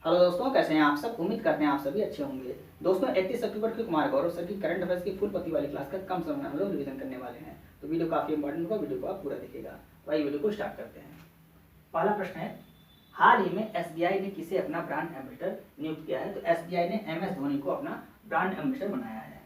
Hello दोस्तों, कैसे हैं आप सब। उम्मीद करते हैं आप सभी अच्छे होंगे। दोस्तों 31 अक्टूबर को कुमार गौरव सर की करंट अफेयर्स की फुल पति वाली क्लास का कम समय में हम लोग रिवीजन करने वाले हैं। तो वीडियो काफी इंपॉर्टेंट होगा, वीडियो को आप पूरा देखिएगा। तो आइए वीडियो को स्टार्ट करते हैं। पहला प्रश्न है, हाल ही में एसबीआई ने किसे अपना ब्रांड एम्बेसडर नियुक्त किया है। तो एसबीआई ने एम एस धोनी को अपना ब्रांड एम्बेसडर बनाया है।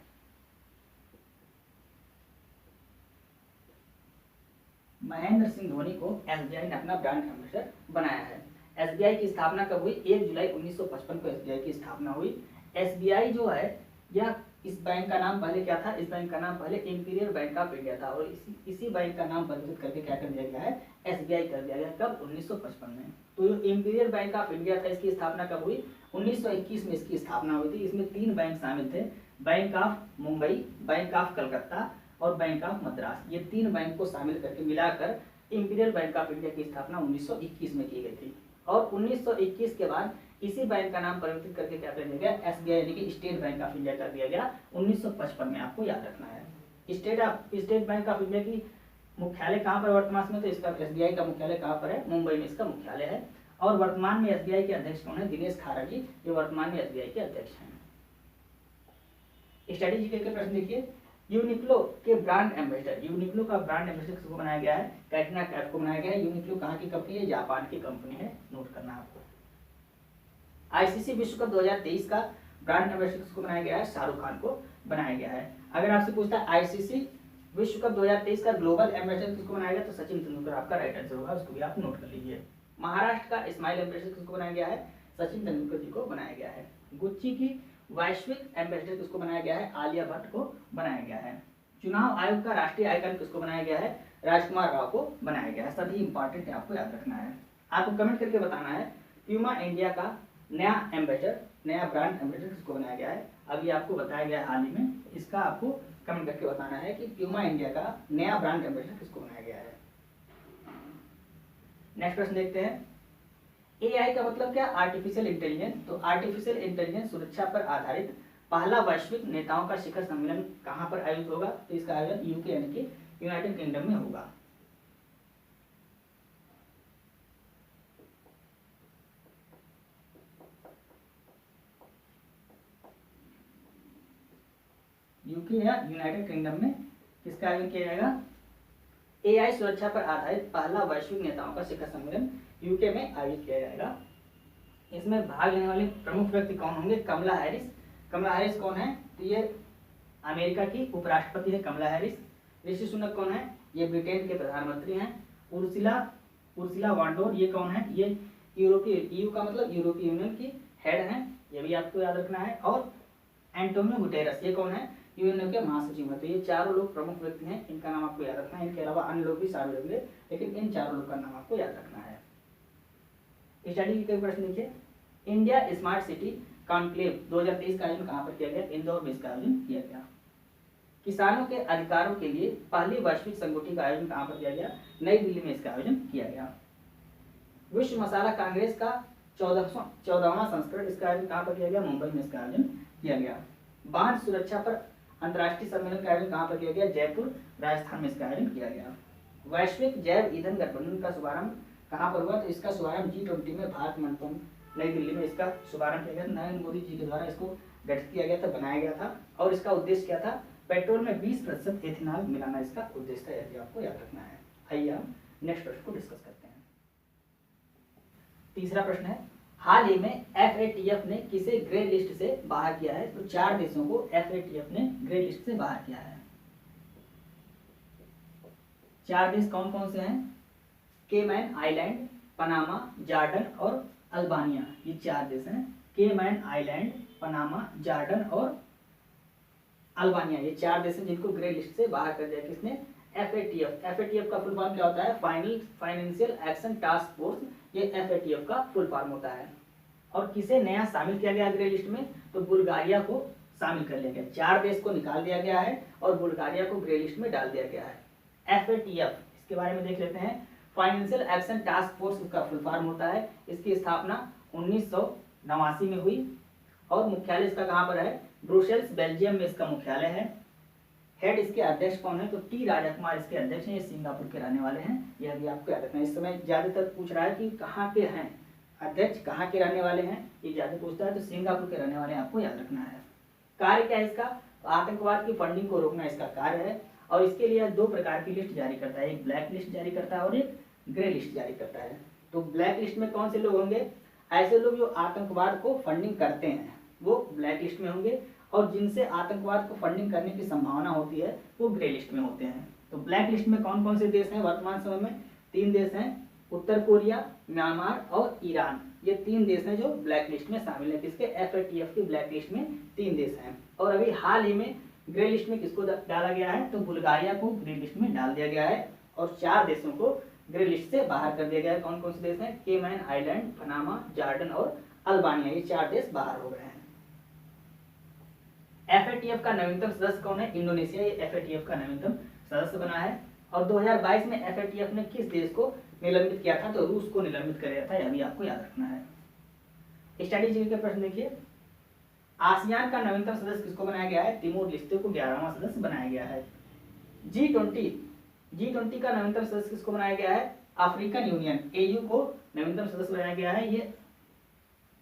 महेंद्र सिंह धोनी को एसबीआई ने अपना ब्रांड एम्बेसडर बनाया है। एसबीआई की स्थापना कब हुई? 1 जुलाई 1955 को एसबीआई की स्थापना हुई। एसबीआई जो है यह इस बैंक का नाम पहले क्या था? इस बैंक का नाम पहले इंपीरियल बैंक ऑफ इंडिया था और इसी बैंक का नाम परिवर्तित करके क्या कर दिया गया है? एसबीआई कर दिया गया। कब? 1955 में। तो जो इंपीरियल बैंक ऑफ इंडिया था इसकी स्थापना कब हुई? 1921 में इसकी स्थापना हुई थी। इसमें 3 बैंक शामिल थे, bank of Mumbai, bank of Calcutta और बैंक ऑफ मद्रास। ये 3 बैंक को शामिल करके मिलाकर इंपीरियल बैंक ऑफ इंडिया की स्थापना 1921 में की गई थी। और 1921 के बाद इसी बैंक का नाम परिवर्तित करके क्या कर दिया गया? एसबीआई यानी कि स्टेट बैंक ऑफ इंडिया कर दिया गया 1955 में। आपको याद रखना है। स्टेट बैंक ऑफ इंडिया की मुख्यालय कहाँ पर वर्तमान में? तो इसका एसबीआई का मुख्यालय कहाँ पर है? मुंबई में इसका मुख्यालय है। और वर्तमान में एसबीआई के अध्यक्ष कौन है? दिनेश खारा जी, ये वर्तमान में एसबीआई के अध्यक्ष हैं। स्ट्रेटेजी के प्रश्न देखिए। यूनिक्लो के ब्रांड एम्बेसडर, यूनिक्लो का ब्रांड एम्बेसडर किसको बनाया गया है? कैटरीना कैफ को बनाया गया है। यूनिक्लो कहाँ की कंपनी है? जापान की कंपनी है, नोट करना आपको। आईसीसी विश्व कप 2023 का ब्रांड एम्बेसडर किसको बनाया गया है? शाहरुख खान को बनाया गया है। अगर आपसे पूछता है आईसीसी विश्व कप 2023 का ग्लोबल एम्बेसडर किसको बनाया गया? तो सचिन तेंदुलकर आपका राइट आंसर होगा, उसको भी आप नोट कर लीजिए। महाराष्ट्र का स्माइल एम्बेसडर किसको बनाया गया है? सचिन तेंदुलकर जी को बनाया गया है। गुच्ची की वैश्विक एम्बेसडर किसको बनाया गया है? आलिया भट्ट को बनाया गया है। चुनाव आयोग का राष्ट्रीय आइकन किसको बनाया गया है? राजकुमार राव को बनाया गया है। सभी इंपॉर्टेंट है, आपको याद रखना है। आपको कमेंट करके बताना है प्यूमा इंडिया का नया एम्बेसडर, नया ब्रांड एम्बेसडर किसको बनाया गया है। अभी आपको बताया गया हाल ही में, इसका आपको कमेंट करके बताना है कि प्यूमा इंडिया का नया ब्रांड एम्बेसडर किसको बनाया गया है। नेक्स्ट प्रश्न देखते हैं। एआई का मतलब क्या? Artificial intelligence. तो आर्टिफिशियल इंटेलिजेंस सुरक्षा पर आधारित पहला वैश्विक नेताओं का शिखर सम्मेलन कहां पर आयोजित होगा? तो इसका आयोजन यूके यानी कि यूनाइटेड किंगडम में होगा। यूके या यूनाइटेड किंगडम में किसका आयोजन किया जाएगा? एआई सुरक्षा पर आधारित पहला वैश्विक नेताओं का शिखर सम्मेलन यूके में आयोजित किया जाएगा। इसमें भाग लेने वाले प्रमुख व्यक्ति कौन होंगे? कमला हैरिस। कमला हैरिस कौन है? तो ये अमेरिका की उपराष्ट्रपति है कमला हैरिस। ऋषि सुनक कौन है? ये ब्रिटेन के प्रधानमंत्री हैं। उर्सुला वांडोर ये कौन है? ये यूरोपीय, ईयू का मतलब यूरोपीय यूनियन की हेड हैं, ये भी आपको याद रखना है। और एंटोनियो गुटेरस ये कौन है? यूएनओ के महासचिव हैं। तो ये चारों लोग प्रमुख व्यक्ति हैं, इनका नाम आपको याद रखना है। इनके अलावा अन्य लोग भी शामिल होंगे, लेकिन इन चारों लोग का नाम आपको याद रखना है। स्टडी के प्रश्न देखिए। इंडिया स्मार्ट सिटी कॉन्क्लेव 2023 का आयोजन कहां पर किया गया? इंदौर में इसका आयोजन किया गया। किसानों के अधिकारों के लिए पहली वैश्विक संगोष्ठी का आयोजन कहां पर किया गया? नई दिल्ली में इसका आयोजन किया गया। विश्व मसाला कांग्रेस का 14वां संस्करण, इसका आयोजन कहां पर किया गया? मुंबई में इसका आयोजन किया गया। बांध सुरक्षा पर अंतर्राष्ट्रीय सम्मेलन का आयोजन कहां पर किया गया? जयपुर राजस्थान में इसका आयोजन किया गया। वैश्विक जैव ईंधन गठबंधन का शुभारंभ कहां पर हुआ? तो इसका शुभारंभ G20 में भारत मंडपम नई दिल्ली में इसका शुभारंभ किया गया। नरेंद्र मोदी जी के द्वारा इसको गठित किया गया था, बनाया गया था। और इसका उद्देश्य क्या था? पेट्रोल में 20% एथेनॉल मिलाना इसका उद्देश्य था, यदि आपको याद रखना है। आइए हम नेक्स्ट प्रश्न को डिस्कस करते हैं। तीसरा प्रश्न है, हाल ही में FATF ने किसे ग्रे लिस्ट से बाहर किया है? तो 4 देशों को FATF ने ग्रे लिस्ट से बाहर किया है। 4 देश कौन कौन से हैं? केमैन आइलैंड, पनामा, जॉर्डन और अल्बानिया, ये 4 देश हैं। केमैन आइलैंड, पनामा, जॉर्डन और अल्बानिया, ये 4 देश हैं जिनको ग्रे लिस्ट से बाहर कर दिया किसने? FATF। FATF का फुल फॉर्म क्या होता है? फाइनेंशियल एक्शन टास्क फोर्स, ये FATF का फुल फॉर्म होता है। और किसे नया शामिल किया गया ग्रे लिस्ट में? तो बुल्गारिया को शामिल कर लिया गया। 4 देश को निकाल दिया गया है और बुल्गारिया को ग्रे लिस्ट में डाल दिया गया है। FATF, इसके बारे में देख लेते हैं। फाइनेंशियल एक्शन टास्क फोर्स उसका फुल फॉर्म होता है। इसकी स्थापना 1989 में हुई और मुख्यालय इसका कहाँ पर है? ब्रुसेल्स बेल्जियम में इसका मुख्यालय है। हेड इसके अध्यक्ष कौन है? तो टी राजा कुमार इसके अध्यक्ष हैं। ये सिंगापुर के रहने वाले हैं, यह भी आपको याद रखना है। इस समय ज्यादातर पूछ रहा है कि कहाँ के हैं, अध्यक्ष कहाँ के रहने वाले हैं, ये ज़्यादा पूछता है, तो सिंगापुर के रहने वाले हैं, आपको याद रखना है। कार्य क्या है इसका, तो आतंकवाद की फंडिंग को रोकना इसका कार्य है, और इसके लिए दो प्रकार की लिस्ट जारी करता है, एक ब्लैक लिस्ट जारी करता है और एक ग्रे लिस्ट जारी करता है। तो ब्लैक लिस्ट में कौन से लोग होंगे, ऐसे लोग जो आतंकवाद को फंडिंग करते हैं वो ब्लैक लिस्ट में होंगे, और जिनसे आतंकवाद को फंडिंग करने की संभावना होती है वो ग्रे लिस्ट में होते हैं। तो ब्लैक लिस्ट में कौन कौन से देश हैं, वर्तमान समय में 3 देश हैं, उत्तर कोरिया, म्यांमार और ईरान। ये 3 देश हैं जो ब्लैक लिस्ट में शामिल है। किसके, FATF की ब्लैक लिस्ट में 3 देश हैं। और अभी हाल ही में ग्रे लिस्ट में किसको डाला गया है, तो बुल्गारिया को ग्रे लिस्ट में डाल दिया गया है, और 4 देशों को ग्रे लिस्ट से बाहर कर दिया गया है। कौन कौन से देश हैं, केमैन आइलैंड, पनामा, जॉर्डन और अल्बानिया, ये 4 देश बाहर हो गए हैं। FATF का नवीनतम सदस्य कौन है, इंडोनेशिया, ये FATF का नवीनतम सदस्य बना है। और 2022 में FATF ने किस देश को निलंबित किया था, तो रूस को निलंबित कर दिया था, यह भी आपको याद रखना है। स्ट्रैटेजी के प्रश्न देखिए, आसियान का नवीनतम सदस्य किसको बनाया गया है, तिमोर लिस्ते को 11वां सदस्य बनाया गया है। G20 का नवीनतम सदस्य किसको बनाया गया है, अफ्रीकन यूनियन AU को नवीनतम सदस्य बनाया गया है। ये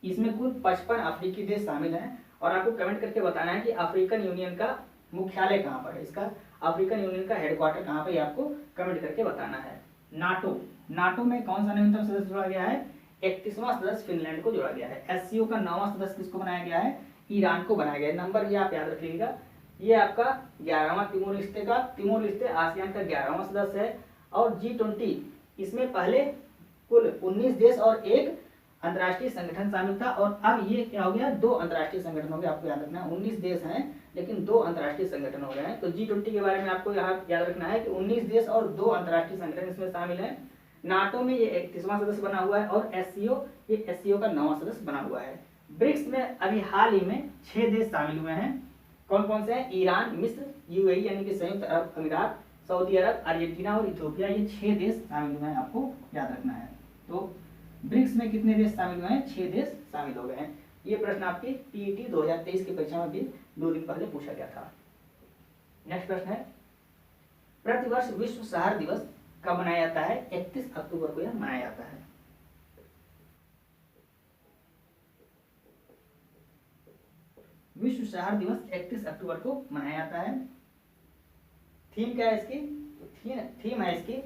इसमें कुल 55 अफ्रीकी देश शामिल हैं, और आपको कमेंट करके बताना है कि अफ्रीकन यूनियन का मुख्यालय कहाँ पर है, इसका अफ्रीकन यूनियन का हेडक्वार्टर कहाँ पर, ये आपको कमेंट करके बताना है। नाटो में कौन सा नवीनतम सदस्य जोड़ा गया है, 31वां सदस्य फिनलैंड को जोड़ा गया है। SCO का 9वां सदस्य किसको बनाया गया है, ईरान को बनाया गया है। नंबर ये आप याद रखिएगा, ये आपका 11वां तिमोर लिस्ते आसियान का 11वां सदस्य है। और G20 इसमें पहले कुल 19 देश और एक अंतर्राष्ट्रीय संगठन शामिल था, और अब ये क्या हो गया, 2 अंतर्राष्ट्रीय संगठन हो गए। आपको याद रखना है 19 देश हैं लेकिन 2 अंतर्राष्ट्रीय संगठन हो गए हैं। तो G20 के बारे में आपको यहाँ याद रखना है कि 19 देश और 2 अंतर्राष्ट्रीय संगठन इसमें शामिल हैं। नाटो में ये 31वां सदस्य बना हुआ है, और ये SCO का 9वां सदस्य बना हुआ है। ब्रिक्स में अभी हाल ही में 6 देश शामिल हुए हैं। कौन कौन से हैं, ईरान, मिस्र, UAE यानी कि संयुक्त अरब अमीरात, सऊदी अरब, अर्जेंटीना और इथियोपिया, ये 6 देश शामिल हुए हैं, आपको याद रखना है। तो ब्रिक्स में कितने देश शामिल हुए हैं, 6 देश शामिल हो गए हैं। ये प्रश्न आपकी PET 2023 की परीक्षा में भी 2 दिन पहले पूछा गया था। नेक्स्ट प्रश्न है, प्रतिवर्ष विश्व शहर दिवस कब मनाया जाता है, 31 अक्टूबर को यह मनाया जाता है। विश्व शहर दिवस 31 अक्टूबर को मनाया जाता है। थीम क्या है इसकी, थीम है इसकी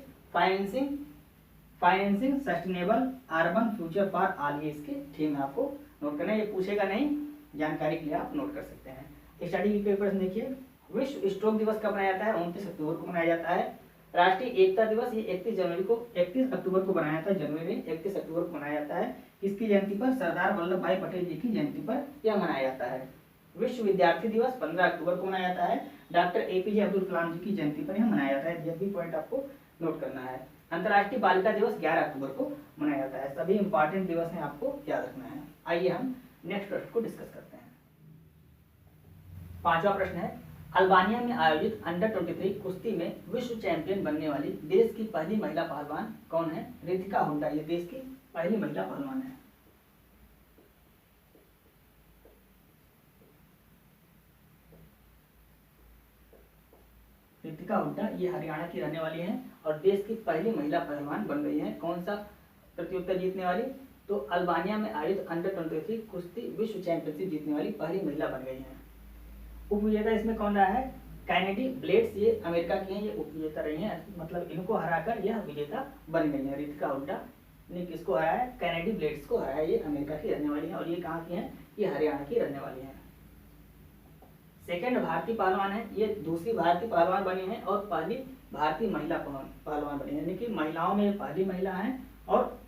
financing sustainable urban future for all, ये इसकी थीम है, आपको नोट करना है। ये पूछेगा नहीं, जानकारी के लिए आप नोट कर सकते हैं। स्टडी के प्रश्न देखिए, विश्व स्ट्रोक दिवस कब मनाया जाता है, 29 अक्टूबर को मनाया जाता है। राष्ट्रीय एकता दिवस ये 31 अक्टूबर को मनाया जाता है, जनवरी में 31 अक्टूबर को मनाया जाता है। किसकी जयंती पर, सरदार वल्लभ भाई पटेल जी की जयंती पर यह मनाया जाता है। विश्व विद्यार्थी दिवस 15 अक्टूबर को मनाया जाता है, डॉक्टर APJ अब्दुल कलाम जी की जयंती पर यह मनाया जाता है। यह भी पॉइंट आपको नोट करना है। अंतर्राष्ट्रीय बालिका दिवस 11 अक्टूबर को मनाया जाता है। सभी इंपॉर्टेंट दिवस हैं, आपको याद रखना है। आइए हम नेक्स्ट प्रश्न को डिस्कस करते हैं। 5वां प्रश्न है, अल्बानिया में आयोजित अंडर-23 कुश्ती में विश्व चैंपियन बनने वाली देश की पहली महिला पहलवान कौन है, रितिका हुड्डा, ये देश की पहली महिला पहलवान है। रितिका हुड्डा ये हरियाणा की रहने वाली हैं और देश की पहली महिला पहलवान बन गई हैं। कौन सा प्रतियोगिता जीतने वाली, तो अल्बानिया में आयोजित अंडर-23 कुश्ती विश्व चैंपियनशिप जीतने वाली पहली महिला बन गई हैं। उपविजेता इसमें कौन रहा है, कैनेडी ब्लेड्स, ये अमेरिका की हैं, ये उपविजेता रही हैं, मतलब इनको हराकर यह विजेता बन गई है। रितिका हुड्डा ने किसको हराया है, कैनेडी ब्लेड्स को हराया। ये अमेरिका की रहने वाली हैं और ये कहाँ की हैं, ये हरियाणा की रहने वाली हैं। सेकेंड भारतीय पहलवान है, ये दूसरी भारतीय पहलवान बनी है और पहली भारतीय महिला पहलवान बनी है, यानी कि महिलाओं में पहली महिला है। और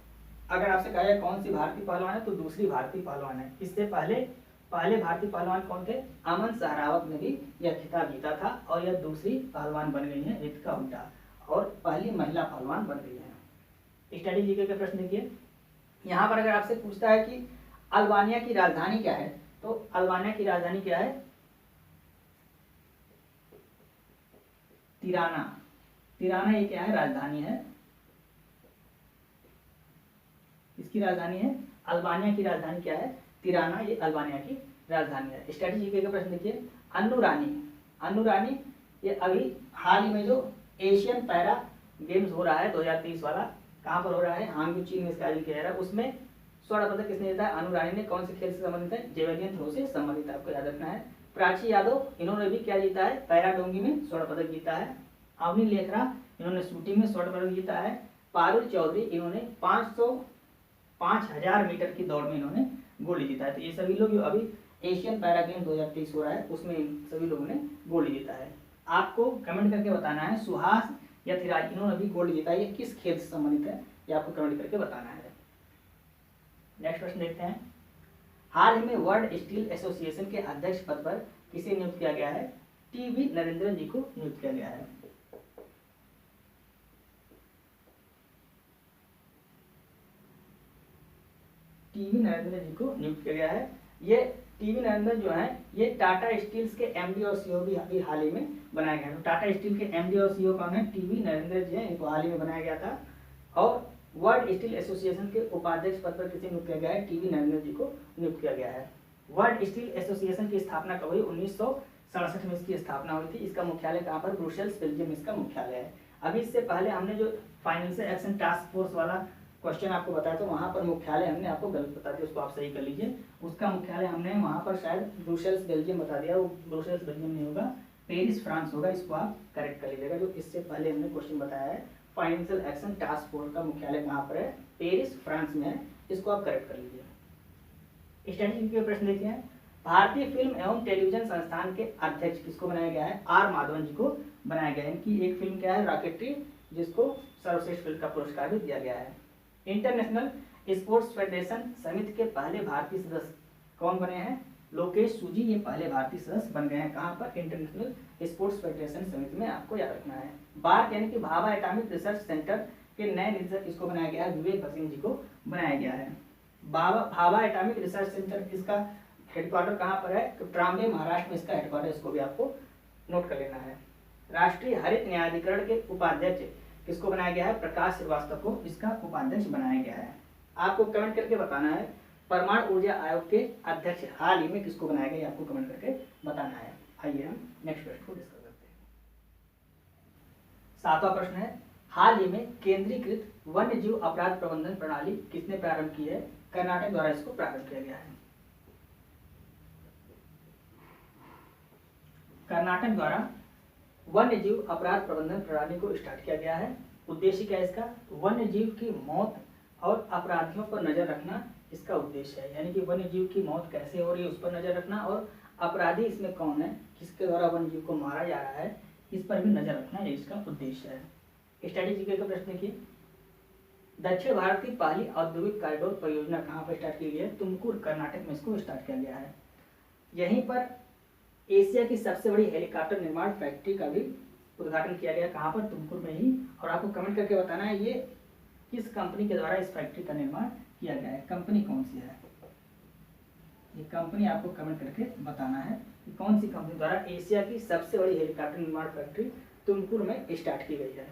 अगर आपसे कहा जाए कौन सी भारतीय पहलवान है, तो दूसरी भारतीय पहलवान है। इससे पहले भारतीय पहलवान कौन थे, अमन सहरावत ने भी यह खिताब जीता था और यह दूसरी पहलवान बन गई है रितिका हुड्डा, और पहली महिला पहलवान बन गई है। स्टडी जीके के प्रश्न देखिए, यहाँ पर अगर आपसे पूछता है कि अल्बानिया की राजधानी क्या है, तो अल्बानिया की राजधानी क्या है, तिराना ये क्या है, राजधानी है, इसकी राजधानी है। अल्बानिया की राजधानी क्या है, तिराना, ये अल्बानिया की राजधानी है। स्ट्रेटेजी का प्रश्न देखिए, अन्नू रानी ये अभी हाल ही में जो एशियन पैरा गेम्स हो रहा है 2023 वाला, कहाँ पर हो रहा है, हांगजू चीन में इसका आयोजन किया जा रहा है, उसमें स्वर्ण पदक किसने जीता है? अनु रानी ने। कौन से खेल से संबंधित है? जेवलियन थ्रो से संबंधित है, आपको याद रखना है। प्राची यादव, इन्होंने भी क्या जीता है? पैराडोंगी में स्वर्ण पदक जीता है। अवनी लेखरा, इन्होंने शूटिंग में स्वर्ण पदक जीता है। पारुल चौधरी, इन्होंने 5000 मीटर की दौड़ में इन्होंने गोल्ड जीता है। तो ये सभी लोग जो अभी एशियन पैरा गेम 2023 हो रहा है उसमें इन सभी लोगों ने गोल्ड जीता है। आपको कमेंट करके बताना है सुहास या थिराज, इन्होंने भी गोल्ड जीता है, ये किस खेल से संबंधित है, ये आपको कमेंट करके बताना है। नेक्स्ट प्रश्न देखते हैं। हाल ही में वर्ल्ड स्टील एसोसिएशन के अध्यक्ष पद पर किसे नियुक्त किया गया है? टीवी नरेंद्रन जी को नियुक्त किया गया है। टीवी नरेंद्रन जी को नियुक्त किया गया है। ये टीवी नरेंद्रन जो है ये टाटा स्टील्स के एमडी और सीईओ भी अभी हाल ही में बनाया गया है। तो टाटा स्टील के एमडी और सीईओ कौन है? टीवी नरेंद्रन जी है, इनको हाल ही में बनाया गया था। और वर्ल्ड स्टील एसोसिएशन के उपाध्यक्ष पद पर किसे नियुक्त किया गया है? टीवी नरेंद्रन जी को नियुक्त किया गया है। वर्ल्ड स्टील एसोसिएशन की स्थापना कब हुई? 1967 में इसकी स्थापना हुई थी। इसका मुख्यालय कहाँ पर? ब्रुसेल्स, बेल्जियम इसका मुख्यालय है। अभी इससे पहले हमने जो फाइनेंशियल एक्शन टास्क फोर्स वाला क्वेश्चन आपको बताया तो वहाँ पर मुख्यालय हमने आपको गलत बता दिया, उसको आप सही कर लीजिए। उसका मुख्यालय हमने वहाँ पर शायद ब्रुसेल्स बेल्जियम बता दिया, वो ब्रुसेल्स बेल्जियम नहीं होगा, पेरिस फ्रांस होगा, इसको आप करेक्ट कर लीजिएगा। जो इससे पहले हमने क्वेश्चन बताया है फाइनेंशियल एक्शन टास्क फोर्स का मुख्यालय कहाँ पर है? पेरिस फ्रांस में है, इसको आप करेक्ट कर लीजिए। स्टैटिस्टिक्स के प्रश्न देखते हैं। भारतीय फिल्म एवं टेलीविजन संस्थान के अध्यक्ष किसको बनाया गया है? आर माधवन जी को बनाया गया है। इनकी एक फिल्म क्या है? रॉकेटरी, जिसको सर्वश्रेष्ठ फिल्म का पुरस्कार भी दिया गया है। इंटरनेशनल स्पोर्ट्स फेडरेशन समिति के पहले भारतीय सदस्य कौन बने हैं? लोकेश सूजी, ये पहले भारतीय सदस्य बन गए हैं। कहाँ पर? इंटरनेशनल स्पोर्ट्स फेडरेशन समिति में, आपको याद रखना है। बार्क यानी कि भाभा एटॉमिक रिसर्च सेंटर के नए निदेशक किसको बनाया गया है? विवेक भसीन जी को बनाया गया है। भाभा एटॉमिक रिसर्च सेंटर इसका हेडक्वार्टर कहाँ पर है? तो ट्राम्बे, महाराष्ट्र में इसका हेडक्वार्टर, इसको भी आपको नोट कर लेना है। राष्ट्रीय हरित न्यायाधिकरण के उपाध्यक्ष किसको बनाया गया है? प्रकाश श्रीवास्तव को इसका उपाध्यक्ष बनाया गया है। आपको कमेंट करके बताना है परमाणु ऊर्जा आयोग के अध्यक्ष हाल ही में किसको बनाया गया, आपको कमेंट करके बताना है। आइए हम नेक्स्ट प्रश्न को डिस्कस करते हैं। 7वां प्रश्न है, हाल ही में केंद्रीकृत वन्य जीव अपराध प्रबंधन प्रणाली किसने प्रारंभ की है? कर्नाटक द्वारा इसको प्रारंभ किया गया है। कर्नाटक द्वारा वन्य जीव अपराध प्रबंधन प्रणाली को स्टार्ट किया गया है। उद्देश्य क्या है इसका? वन्य जीव की मौत और अपराधियों पर नजर रखना इसका उद्देश्य है। यानी कि वन्य जीव की मौत कैसे हो रही है उस पर नजर रखना, और अपराधी इसमें कौन है, किसके द्वारा वन्य जीव को मारा जा रहा है, इस पर भी नजर रखना, ये इसका उद्देश्य है। स्ट्रेटेजी का प्रश्न देखिए। दक्षिण भारत की पहली औद्योगिक कॉरिडोर परियोजना कहाँ पर स्टार्ट की गई है? तुमकुर, कर्नाटक में इसको स्टार्ट किया गया है। यहीं पर एशिया की सबसे बड़ी हेलीकॉप्टर निर्माण फैक्ट्री का भी उद्घाटन किया गया। कहाँ पर? तुमकुर में ही। और आपको कमेंट करके बताना है ये किस कंपनी के द्वारा इस फैक्ट्री का निर्माण किया गया है, कंपनी कौन सी है। ये कंपनी आपको कमेंट करके बताना है कि कौन सी कंपनी द्वारा एशिया की सबसे बड़ी हेलीकॉप्टर निर्माण फैक्ट्री तुमकुर में स्टार्ट की गई है।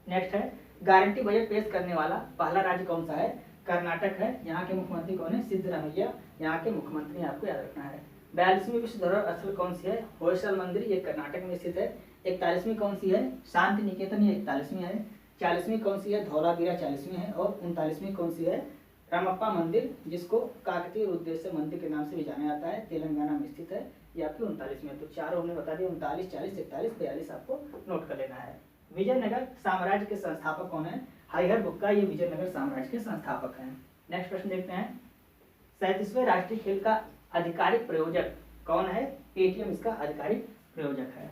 नेक्स्ट है, गारंटी बजट पेश करने वाला पहला राज्य कौन सा है? कर्नाटक है। यहाँ के मुख्यमंत्री कौन है? सिद्धरामैया यहाँ के मुख्यमंत्री, आपको याद रखना है। 42वीं विश्व धरोहर स्थल कौन सी है? होयसल मंदिर, ये कर्नाटक में स्थित है। 41वीं कौन सी है? शांति निकेतन, ये 41वीं है। 40वीं कौन सी है? धौलावीरा 40वीं है। और 39वीं कौन सी है? रामप्पा मंदिर, जिसको काकतीय उद्देश्य मंदिर के नाम से भी जाना जाता है, तेलंगाना में स्थित है, ये आपकी 39वीं है। तो चारों हमने बता दिया, 39, 40, 41, 42 आपको नोट कर लेना है। विजयनगर साम्राज्य के संस्थापक कौन है? हरिहर बुक्का, ये विजयनगर साम्राज्य के संस्थापक हैं। नेक्स्ट प्रश्न देखते हैं। 37वें राष्ट्रीय खेल का आधिकारिक प्रयोजक कौन है? पेटीएम इसका आधिकारिक प्रयोजक है।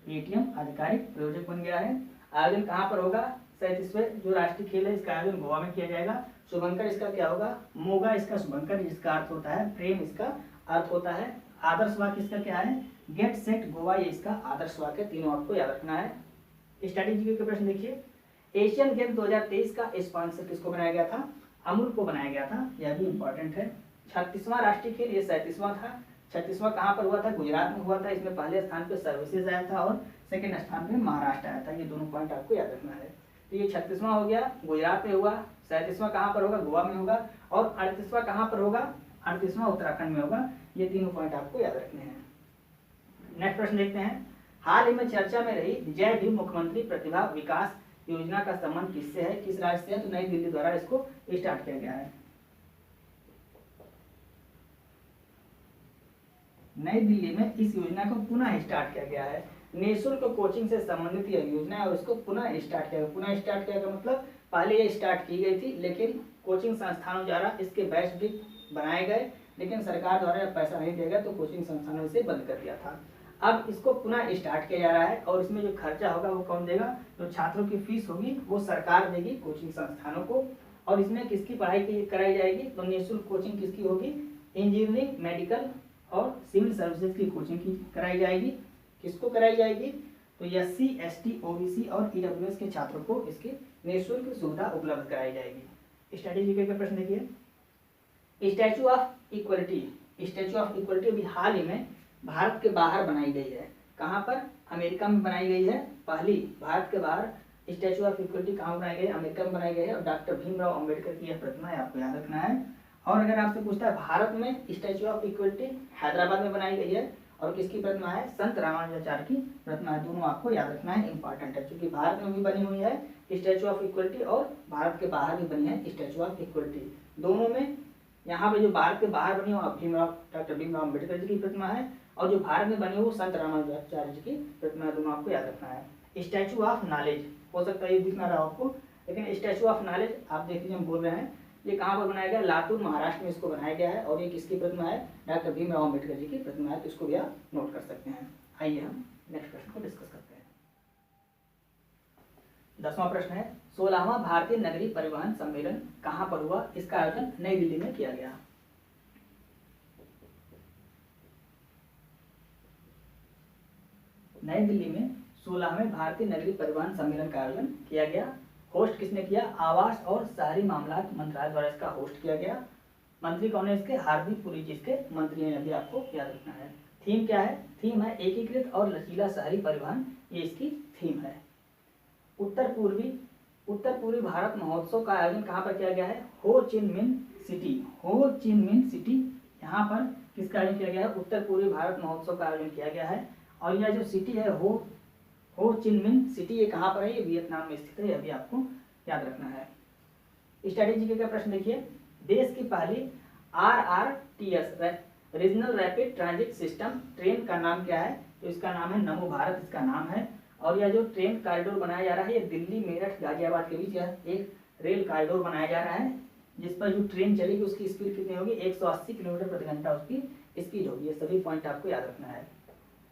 पेटीएम आधिकारिक प्रयोजक बन गया है। आयोजन कहाँ पर होगा? 37वें जो राष्ट्रीय खेल है इसका आयोजन गोवा में किया जाएगा। शुभंकर इसका क्या होगा? मोगा इसका शुभंकर, जिसका अर्थ होता है प्रेम, इसका अर्थ होता है। आदर्श वाक्य इसका क्या है? गेट सेट गोवा, ये इसका आदर्श वाक्य। तीनों आपको याद रखना है। स्ट्रैटेजी के प्रश्न देखिए। एशियन गेम 2023 का स्पॉन्सर किसको बनाया गया था? अमूल को बनाया गया था, यह भी इंपॉर्टेंट है। 36वां राष्ट्रीय खेल, ये 37वां था। 36वां कहाँ पर हुआ था? गुजरात में हुआ था। इसमें पहले स्थान पे सर्विसेज आया था और सेकंड स्थान पे महाराष्ट्र आया था। ये दोनों पॉइंट आपको याद रखना है। तो ये 36वां हो गया, गुजरात में हुआ। 37वां कहाँ पर होगा? गोवा में होगा। और 38वां कहाँ पर होगा? 38वां उत्तराखंड में होगा। ये तीनों पॉइंट आपको याद रखने हैं। नेक्स्ट प्रश्न देखते हैं। हाल ही में चर्चा में रही जय भीम मुख्यमंत्री प्रतिभा विकास योजना का संबंध किससे है, किस राज्य से है, तो नई दिल्ली द्वारा इसको स्टार्ट किया गया है। नई दिल्ली में इस योजना को पुनः स्टार्ट किया गया है। निःशुल्क कोचिंग से संबंधित यह योजना है और इसको पुनः स्टार्ट किया गया। पुनः स्टार्ट किया गया मतलब पहले ये स्टार्ट की गई थी, लेकिन कोचिंग संस्थानों द्वारा इसके बैच भी बनाए गए, लेकिन सरकार द्वारा पैसा नहीं दिया गया तो कोचिंग संस्थानों से बंद कर दिया था। अब इसको पुनः स्टार्ट किया जा रहा है और इसमें जो खर्चा होगा वो कौन देगा, जो छात्रों की फीस होगी वो सरकार देगी कोचिंग संस्थानों को। और इसमें किसकी पढ़ाई कराई जाएगी, तो निःशुल्क कोचिंग किसकी होगी, इंजीनियरिंग, मेडिकल और सिविल सर्विसेज की कोचिंग की कराई जाएगी। किसको कराई जाएगी, तो SC, ST, OBC और EWS के छात्रों को इसकी निःशुल्क सुविधा उपलब्ध कराई जाएगी। स्ट्रैटेजी का प्रश्न देखिए, statue of equality. Statue of equality अभी हाल ही में भारत के बाहर बनाई गई है। कहाँ पर, अमेरिका में बनाई गई है। पहली भारत के बाहर स्टैचू ऑफ इक्वलिटी कहाँ बनाई गई है, अमेरिका में बनाई गई है और डॉक्टर भीमराव अम्बेडकर की यह प्रतिमा है, आपको याद रखना है। और अगर आपसे पूछता है भारत में स्टैचू ऑफ इक्वलिटी हैदराबाद में बनाई गई है और किसकी प्रतिमा है, संत रामानुजाचार्य की प्रतिमा है। दोनों आपको याद रखना है, इंपॉर्टेंट है, क्योंकि भारत में भी बनी हुई है स्टैचू ऑफ इक्वलिटी और भारत के बाहर भी बनी है स्टैचू ऑफ इक्वलिटी। दोनों में यहाँ पे जो भारत के बाहर बनी हो डॉक्टर भीमराव अम्बेडकर जी की प्रतिमा है और जो भारत में बनी हो संत रामानुजाचार्य जी की प्रतिमा है। दोनों आपको याद रखना है। स्टैचू ऑफ नॉलेज, हो सकता है ये दिख ना रहा आपको, लेकिन स्टैचू ऑफ नॉलेज आप देख लीजिए, हम बोल रहे हैं ये कहाँ पर बनाया गया, लातूर महाराष्ट्र में इसको बनाया गया है और ये किसकी प्रतिमा है, डॉक्टर भीमराव अम्बेडकर जी की प्रतिमा है, तो इसको भी आप नोट कर सकते हैं। आइए हम नेक्स्ट प्रश्न को डिस्कस करते हैं। 10वां प्रश्न है, 16वां भारतीय नगरीय परिवहन सम्मेलन कहाँ पर हुआ, इसका आयोजन नई दिल्ली में किया गया। नई दिल्ली में 16वें भारतीय नगरीय परिवहन सम्मेलन का आयोजन किया गया। होस्ट किसने किया, आवास और शहरी मामलात मंत्रालय द्वारा इसका होस्ट किया गया। मंत्री कौन है इसके, हरदीप पुरी जी इसके मंत्री हैं, अभी आपको याद रखना है। थीम क्या है, थीम है एकीकृत और लचीला शहरी परिवहन, ये इसकी थीम है। उत्तर पूर्वी भारत महोत्सव का आयोजन कहाँ पर किया गया है, हो चिन मिन सिटी, यहाँ पर किसका आयोजन किया गया है, उत्तर पूर्वी भारत महोत्सव का आयोजन किया गया है। और यह जो सिटी है हो चिन मिन सिटी, ये कहाँ पर है, ये वियतनाम में स्थित है, यह भी आपको याद रखना है। स्ट्रैटेजी का प्रश्न देखिए, देश की पहली RRTS regional rapid transit system train का नाम क्या है, तो इसका नाम है नमो भारत, इसका नाम है। और यह जो ट्रेन कॉरिडोर बनाया जा रहा है, ये दिल्ली, मेरठ, गाजियाबाद के बीच यह एक रेल कॉरिडोर बनाया जा रहा है, जिस पर जो ट्रेन चलेगी उसकी स्पीड कितनी होगी, 180 किलोमीटर प्रति घंटा उसकी स्पीड होगी। ये सभी पॉइंट आपको याद रखना है।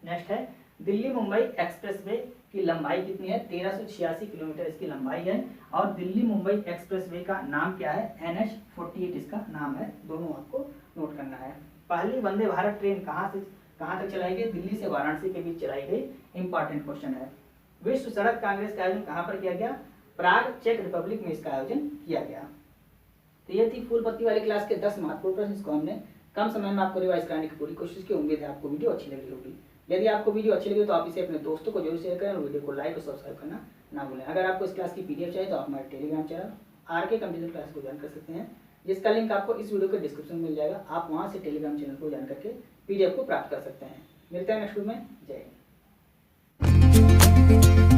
नेक्स्ट है, दिल्ली मुंबई एक्सप्रेसवे की लंबाई कितनी है, 1386 किलोमीटर इसकी लंबाई है। और दिल्ली मुंबई एक्सप्रेसवे का नाम क्या है, NH48 इसका नाम है। दोनों आपको नोट करना है। पहली वंदे भारत ट्रेन कहाँ तक चलाई गई, दिल्ली से वाराणसी के बीच चलाई गई, इंपॉर्टेंट क्वेश्चन है। विश्व सड़क कांग्रेस का आयोजन कहाँ पर किया गया, प्राग, चेक रिपब्लिक में इसका आयोजन किया गया। तो ये थी फूल पत्ती वाली क्लास के 10 महत्वपूर्ण प्रश्न, इसको हमने कम समय में आपको रिवाइज कराने की पूरी कोशिश की। उम्मीद है आपको वीडियो अच्छी लगी होगी। यदि आपको वीडियो अच्छी लगी तो आप इसे अपने दोस्तों को जरूर शेयर करें और वीडियो को लाइक और सब्सक्राइब करना ना भूलें। अगर आपको इस क्लास की PDF चाहिए तो आप हमारे Telegram channel RK computer class को ज्वाइन कर सकते हैं, जिसका लिंक आपको इस वीडियो के डिस्क्रिप्शन में मिल जाएगा। आप वहां से टेलीग्राम चैनल को ज्वाइन करके PDF को प्राप्त कर सकते हैं। मिलते हैं नेक्स्ट वीडियो में। जय हिंद।